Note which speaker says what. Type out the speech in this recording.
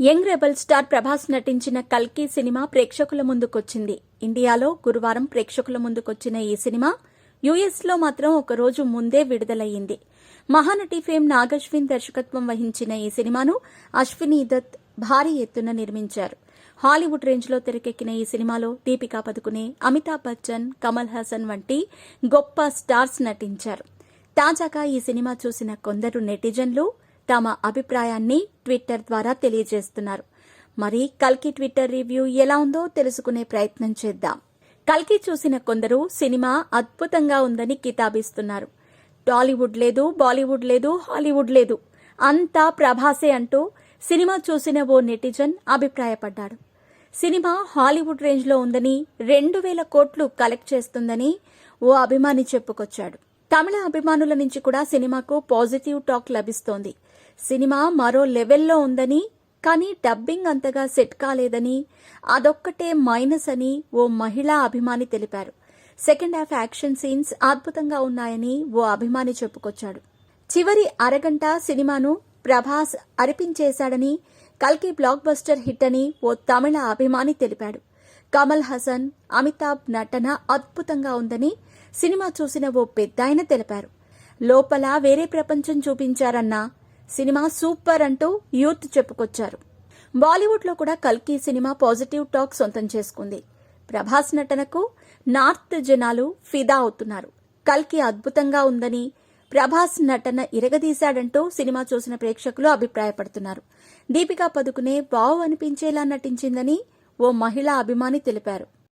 Speaker 1: Young rebel star Prabhas నటించిన కల్కి cinema ప్రేక్షకుల ముందుకొచ్చింది. ఇండియాలో గురువారం ప్రేక్షకుల ముందుకొచ్చిన ఈ సినిమా యుఎస్లో మాత్రం ఒక రోజు ముందే విడుదలయ్యింది. మహానటి ఫేమ్ నాగశ్విన్ దర్శకత్వం వహించిన ఈ సినిమాను అశ్విని దత్ భారీ ఎత్తున నిర్మించారు. హాలీవుడ్ రేంజ్లో తెరకెక్కిన ఈ సినిమాలో దీపికా పదుకునే, అమితాబ్ బచ్చన్, కమల్ హాసన్ వంటి గొప్ప స్టార్స్ నటించారు. తాజాగా ఈ సినిమా చూసిన కొందరు నెటిజన్లు తమ అభిప్రాయాన్ని ట్విట్టర్ ద్వారా తెలియజేస్తున్నారు. మరి కల్కి ట్విట్టర్ రివ్యూ ఎలా ఉందో తెలుసుకునే ప్రయత్నం చేద్దాం. కల్కి చూసిన కొందరు సినిమా అద్భుతంగా ఉందని కితాబిస్తున్నారు. టాలీవుడ్ లేదు, బాలీవుడ్ లేదు, హాలీవుడ్ లేదు, అంతా ప్రభాసే అంటూ సినిమా చూసిన ఓ నెటిజన్ అభిప్రాయపడ్డాడు. సినిమా హాలీవుడ్ రేంజ్లో ఉందని, 2000 కోట్లు కలెక్ట్ చేస్తుందని ఓ అభిమాని చెప్పుకొచ్చాడు. తమిళ అభిమానుల నుంచి కూడా సినిమాకు పాజిటివ్ టాక్ లభిస్తోంది. సినిమా మరో లెవెల్లో ఉందని, కానీ డబ్బింగ్ అంతగా సెట్ కాలేదని, అదొక్కటే మైనస్ అని ఓ మహిళా అభిమాని తెలిపారు. సెకండ్ హాఫ్ యాక్షన్ సీన్స్ అద్భుతంగా ఉన్నాయని ఓ అభిమాని చెప్పుకొచ్చాడు. చివరి అరగంట సినిమాను ప్రభాస్ అరిపించేశాడని, కల్కి బ్లాక్ బస్టర్ హిట్ అని ఓ తమిళ అభిమాని తెలిపాడు. కమల్ హాసన్, అమితాబ్ నటన అద్భుతంగా ఉందని సినిమా చూసిన ఓ పెద్దాయన తెలిపారు. లోపల వేరే ప్రపంచం చూపించారన్నా సినిమా సూపర్ అంటూ యూత్ చెప్పుకొచ్చారు. బాలీవుడ్ లో కూడా కల్కి సినిమా పాజిటివ్ టాక్ సొంతం చేసుకుంది. ప్రభాస్ నటనకు నార్త్ జనాలు ఫిదా అవుతున్నారు. కల్కి అద్భుతంగా ఉందని, ప్రభాస్ నటన ఇరగదీశాడంటూ సినిమా చూసిన ప్రేక్షకులు అభిప్రాయపడుతున్నారు. దీపికా పదుకునే వావ్ అనిపించేలా నటించిందని ఓ మహిళా అభిమాని తెలిపారు.